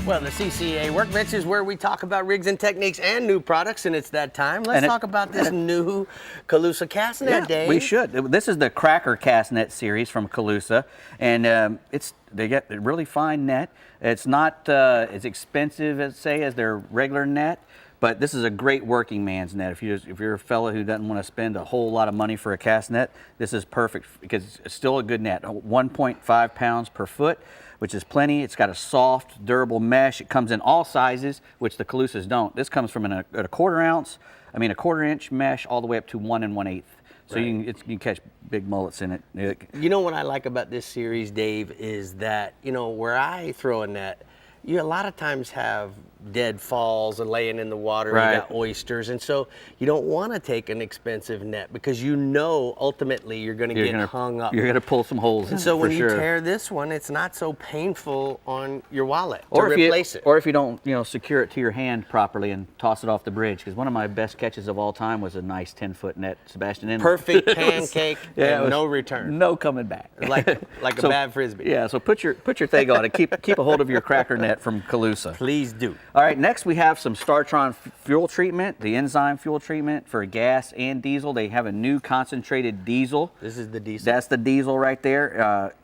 Well, the CCA Workbench is where we talk about rigs and techniques and new products, and it's that time. Let's talk about this new Calusa cast net, Dave. We should. This is the Cracker cast net series from Calusa, and they get a really fine net. It's not as expensive as their regular net, but this is a great working man's net. If you're a fella who doesn't want to spend a whole lot of money for a cast net, this is perfect because it's still a good net. 1.5 pounds per foot, which is plenty. It's got a soft, durable mesh. It comes in all sizes, which the Calusas don't. This comes from a quarter inch mesh all the way up to 1 1/8. So right. you can catch big mullets in it. You know what I like about this series, Dave, is that, where I throw a net, you a lot of times have dead falls and laying in the water. Right. You got oysters, and so you don't want to take an expensive net because ultimately you're going to get hung up. You're going to pull some holes. And so when you tear this one, it's not so painful on your wallet to replace it. Or if you don't, secure it to your hand properly and toss it off the bridge. Because one of my best catches of all time was a nice 10-foot net, Sebastian Inlet. Perfect pancake and no return. No coming back. Like a bad frisbee. Yeah. So put your thing on and keep a hold of your Cracker net from Calusa. Please do. All right, next we have some StarTron fuel treatment, the enzyme fuel treatment for gas and diesel. They have a new concentrated diesel. This is the diesel. That's the diesel right there.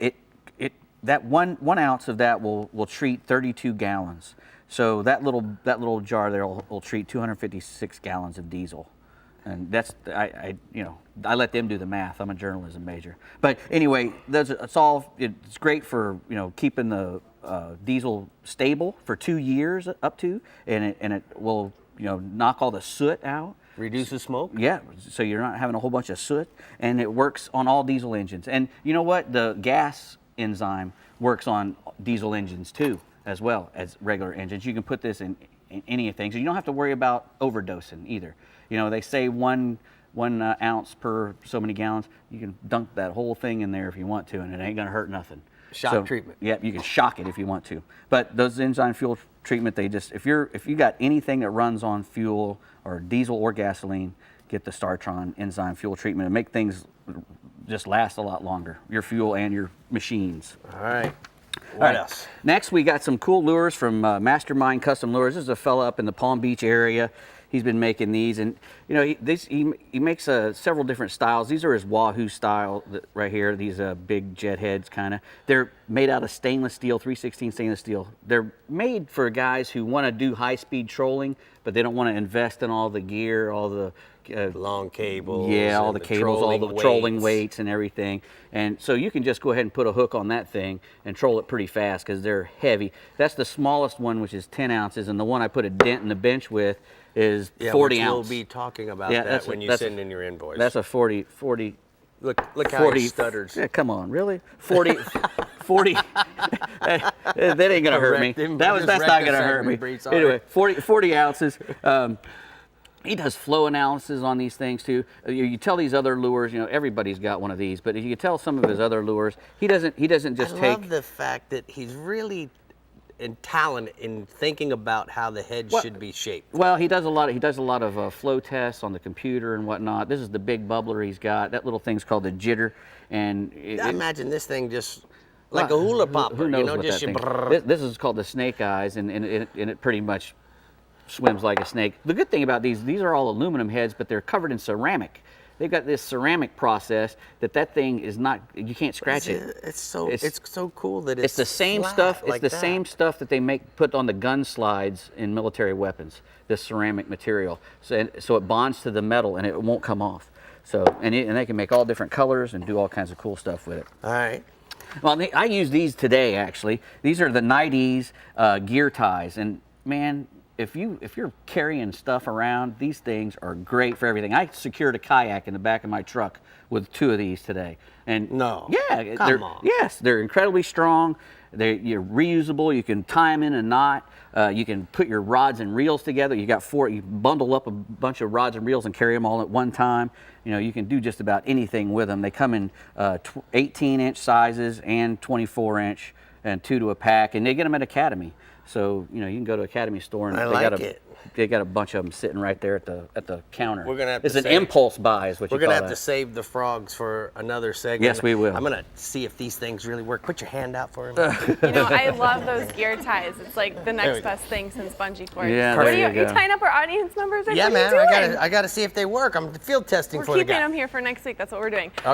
That one ounce of that will treat 32 gallons. So that little jar there will treat 256 gallons of diesel. And that's I let them do the math. I'm a journalism major. But anyway, it's great for keeping the diesel stable for 2 years up to, and it will knock all the soot out. Reduces smoke? Yeah, so you're not having a whole bunch of soot, and it works on all diesel engines. And you know what? The gas enzyme works on diesel engines too, as well as regular engines. You can put this in anything, so you don't have to worry about overdosing either. They say one ounce per so many gallons. You can dunk that whole thing in there if you want to, and it ain't gonna hurt nothing. Shock treatment. Yeah, you can shock it if you want to. But those enzyme fuel treatment, if you got anything that runs on fuel or diesel or gasoline, get the StarTron enzyme fuel treatment and make things just last a lot longer. Your fuel and your machines. All right. What else? Next, we got some cool lures from Mastermind Custom Lures. This is a fella up in the Palm Beach area. He's been making these, and he makes several different styles. These are his Wahoo style right here. These big jet heads, kind of. They're made out of stainless steel, 316 stainless steel. They're made for guys who want to do high-speed trolling, but they don't want to invest in all the gear, all the long cables. Yeah, all the cables, all the trolling weights and everything. And so you can just go ahead and put a hook on that thing and troll it pretty fast because they're heavy. That's the smallest one, which is 10 ounces, and the one I put a dent in the bench with is 40 ounce. We'll be talking about that when you send in your invoice. That's a 40. Look how he stutters. Yeah, come on, really? 40. That ain't gonna hurt me. That's not gonna hurt me. Anyway, 40 ounces. He does flow analysis on these things too. You tell these other lures, everybody's got one of these, but if you tell some of his other lures, he doesn't just take. I love the fact that he's really talent in thinking about how the head should be shaped. Well, he does a lot of flow tests on the computer and whatnot. This is the big bubbler he's got. That little thing's called the jitter, and I imagine this thing just like a hula popper. Who knows what that thing? This is called the snake eyes, and it pretty much swims like a snake. The good thing about these are all aluminum heads, but they're covered in ceramic. They've got this ceramic process that thing is not. You can't scratch it. It's so cool that it's the same stuff. It's the same stuff that they put on the gun slides in military weapons. This ceramic material, so it bonds to the metal and it won't come off. So and they can make all different colors and do all kinds of cool stuff with it. All right. Well, I use these today actually. These are the Nighties gear ties, and man. If you're carrying stuff around, these things are great for everything. I secured a kayak in the back of my truck with 2 of these today. And no, yeah, come on. Yes, they're incredibly strong. You're reusable. You can tie them in a knot. You can put your rods and reels together. You got 4. You bundle up a bunch of rods and reels and carry them all at one time. You can do just about anything with them. They come in 18-inch sizes and 24-inch, and 2 to a pack, and they get them at Academy. So you can go to Academy store and they got a bunch of them sitting right there at the counter. We're gonna have it's to an save- impulse buy, is what We're you call gonna have that. to save the frogs for another segment. Yes, we will. I'm gonna see if these things really work. Put your hand out for him. You know, I love those gear ties. It's like the There we next go. best thing since bungee cords. Yeah, What there are you you go. tying up our audience members? Or Yeah, what are man, you doing? I gotta see if they work. I'm field testing We're for the keeping guy. them here for next week. That's what we're doing. Okay.